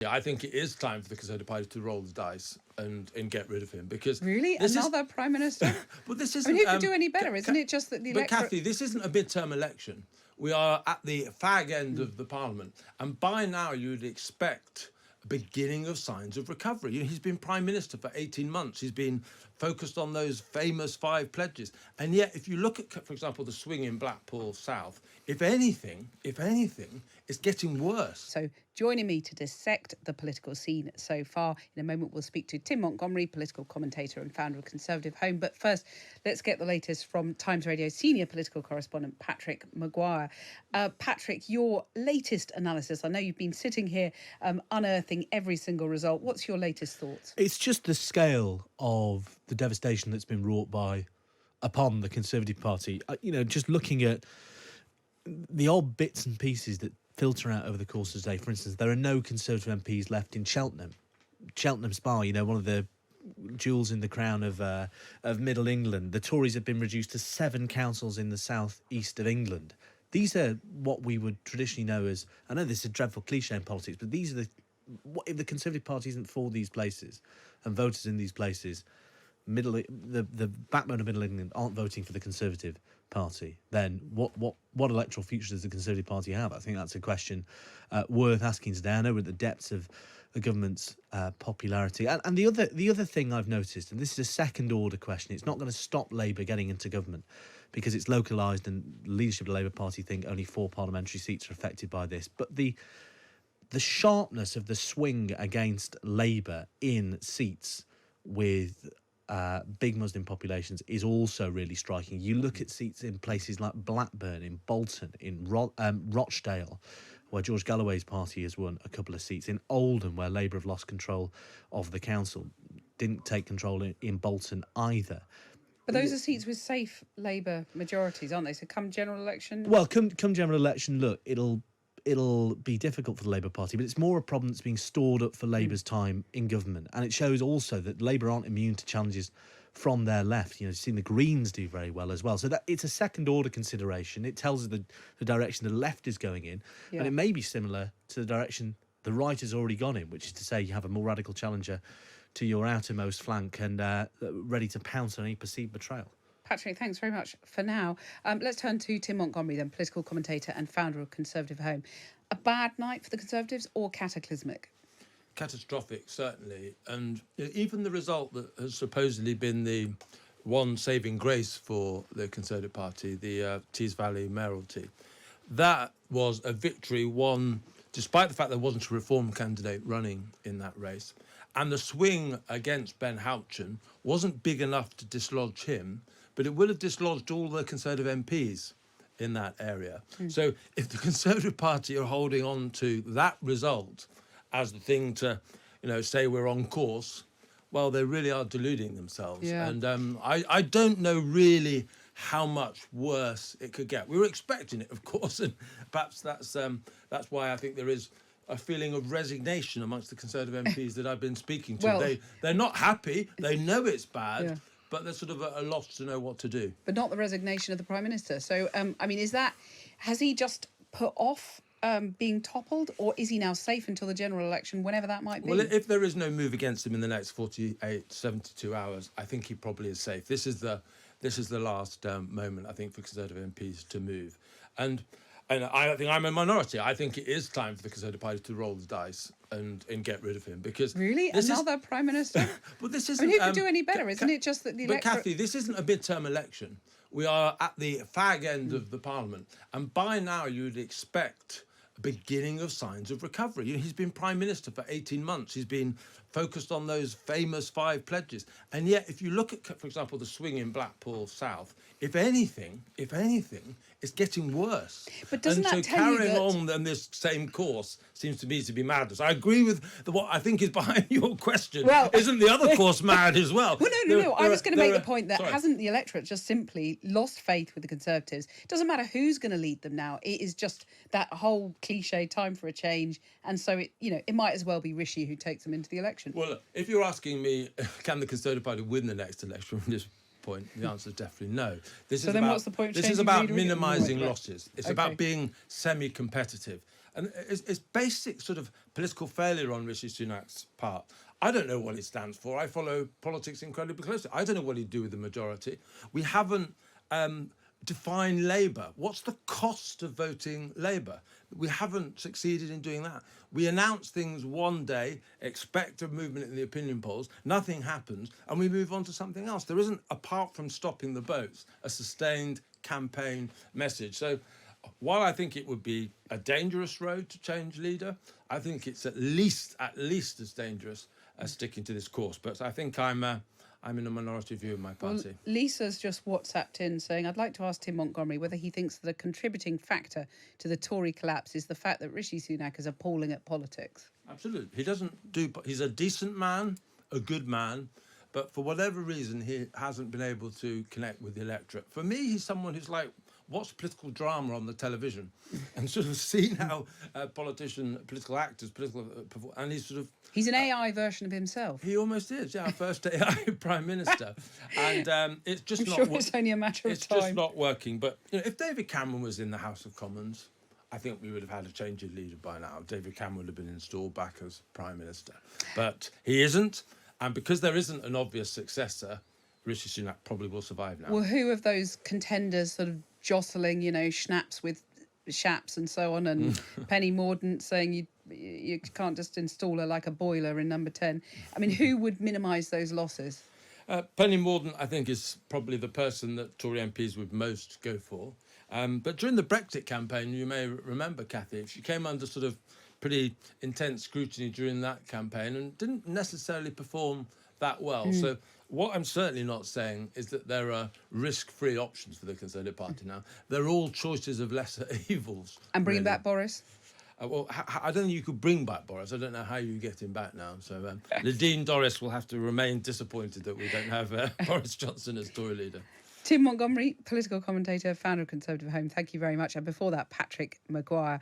Yeah, I think it is time for the Conservative Party to roll the dice and get rid of him because really another Prime Minister. But this I isn't. mean, who could do any better? Isn't it just that the But electorate? Kathy, this isn't a midterm election. We are at the fag end of the Parliament, and by now you would expect a beginning of signs of recovery. He's been Prime Minister for 18 months. He's been focused on those famous 5 pledges. And yet, if you look at, for example, the swing in Blackpool South, if anything, it's getting worse. So joining me to dissect the political scene so far, in a moment we'll speak to Tim Montgomerie, political commentator and founder of Conservative Home. But first, let's get the latest from Times Radio senior political correspondent Patrick Maguire. Patrick, your latest analysis. I know you've been sitting here unearthing every single result. What's your latest thoughts? It's just the scale of the devastation that's been wrought upon the Conservative Party. Just looking at the odd bits and pieces that filter out over the course of the day. For instance, there are no Conservative MPs left in Cheltenham Spa, one of the jewels in the crown of Middle England. The Tories have been reduced to 7 councils in the south east of England. These are what we would traditionally know as, I know this is a dreadful cliche in politics, but these are if the Conservative Party isn't for these places and voters in these places, the backbone of Middle England aren't voting for the Conservative Party, then what electoral future does the Conservative Party have? I think that's a question worth asking today. I know we're at the depths of the government's popularity. And the other thing I've noticed, and this is a second order question, it's not going to stop Labour getting into government because it's localised and the leadership of the Labour Party think only 4 parliamentary seats are affected by this. But the sharpness of the swing against Labour in seats with big Muslim populations is also really striking. You look at seats in places like Blackburn, in Bolton, in Rochdale, where George Galloway's party has won a couple of seats, in Oldham, where Labour have lost control of the council, didn't take control in Bolton either. But those are seats with safe Labour majorities, aren't they? So come general election... Well, come general election, look, it'll be difficult for the Labour Party, but it's more a problem that's being stored up for Labour's time in government. And it shows also that Labour aren't immune to challenges from their left. You've seen the Greens do very well as well. So that it's a second-order consideration. It tells us the direction the left is going in. Yeah. And it may be similar to the direction the right has already gone in, which is to say you have a more radical challenger to your outermost flank and ready to pounce on any perceived betrayal. Patrick, thanks very much for now. Let's turn to Tim Montgomerie, then, political commentator and founder of Conservative Home. A bad night for the Conservatives or cataclysmic? Catastrophic, certainly. And even the result that has supposedly been the one saving grace for the Conservative Party, the Tees Valley mayoralty, that was a victory won despite the fact there wasn't a Reform candidate running in that race. And the swing against Ben Houchen wasn't big enough to dislodge him, but it would have dislodged all the Conservative MPs in that area. So if the Conservative Party are holding on to that result as the thing to, say we're on course, well, they really are deluding themselves. Yeah. And I don't know really how much worse it could get. We were expecting it, of course, and perhaps that's why I think there is a feeling of resignation amongst the Conservative MPs that I've been speaking to. Well, they're not happy. They know it's bad. Yeah. But they're sort of at a loss to know what to do. But not the resignation of the Prime Minister. So, has he just put off being toppled, or is he now safe until the general election, whenever that might be? Well, if there is no move against him in the next 48, 72 hours, I think he probably is safe. This is the last moment, I think, for Conservative MPs to move. And I think I'm a minority. I think it is time for the Conservative Party to roll the dice and get rid of him because really another Prime Minister. But this isn't. I mean, who could do any better? Isn't it just that the electorate? But Kathy, this isn't a midterm election. We are at the fag end of the Parliament, and by now you would expect a beginning of signs of recovery. He's been Prime Minister for 18 months. He's been focused on those famous 5 pledges. And yet, if you look at, for example, the swing in Blackpool South, if anything, it's getting worse. But doesn't that tell you that... carrying on this same course seems to me to be madness. I agree with what I think is behind your question. Well, isn't the other course mad as well? Well, no. I was going to make the point that hasn't the electorate just simply lost faith with the Conservatives? It doesn't matter who's going to lead them now. It is just that whole cliche time for a change. And so, it might as well be Rishi who takes them into the election. Well, look, if you're asking me, can the Conservative Party win the next election from this point, the answer is definitely no. What's the point? This is about minimising losses. It's about being semi-competitive. And it's basic sort of political failure on Rishi Sunak's part. I don't know what he stands for. I follow politics incredibly closely. I don't know what he'd do with the majority. We haven't defined Labour. What's the cost of voting Labour? We haven't succeeded in doing that. We announce things one day, expect a movement in the opinion polls, nothing happens, and we move on to something else. There isn't, apart from stopping the boats, a sustained campaign message. So while I think it would be a dangerous road to change leader, I think it's at least as dangerous as sticking to this course. But I think I'm in a minority view in my party. Well, Lisa's just WhatsApped in saying, I'd like to ask Tim Montgomerie whether he thinks that a contributing factor to the Tory collapse is the fact that Rishi Sunak is appalling at politics. Absolutely. He's a decent man, a good man, but for whatever reason, he hasn't been able to connect with the electorate. For me, he's someone who's like, watch political drama on the television and sort of seen how political actors, and He's an AI version of himself. He almost is, yeah, our first AI Prime Minister. And it's just I'm sure it's only a matter of time. It's just not working. But if David Cameron was in the House of Commons, I think we would have had a change of leader by now. David Cameron would have been installed back as Prime Minister. But he isn't. And because there isn't an obvious successor, Rishi Sunak probably will survive now. Well, who of those contenders sort of jostling, schnapps with shaps and so on, and Penny Mordaunt saying you can't just install her like a boiler in number 10. I mean, who would minimise those losses? Penny Mordaunt, I think, is probably the person that Tory MPs would most go for. But during the Brexit campaign, you may remember, Cathy, she came under sort of pretty intense scrutiny during that campaign and didn't necessarily perform that well. So what I'm certainly not saying is that there are risk-free options for the Conservative Party now. They're all choices of lesser evils. And bring back Boris? Well, I don't think you could bring back Boris. I don't know how you get him back now. So Nadine Dorries will have to remain disappointed that we don't have Boris Johnson as Tory leader. Tim Montgomerie, political commentator, founder of Conservative Home, thank you very much. And before that, Patrick Maguire.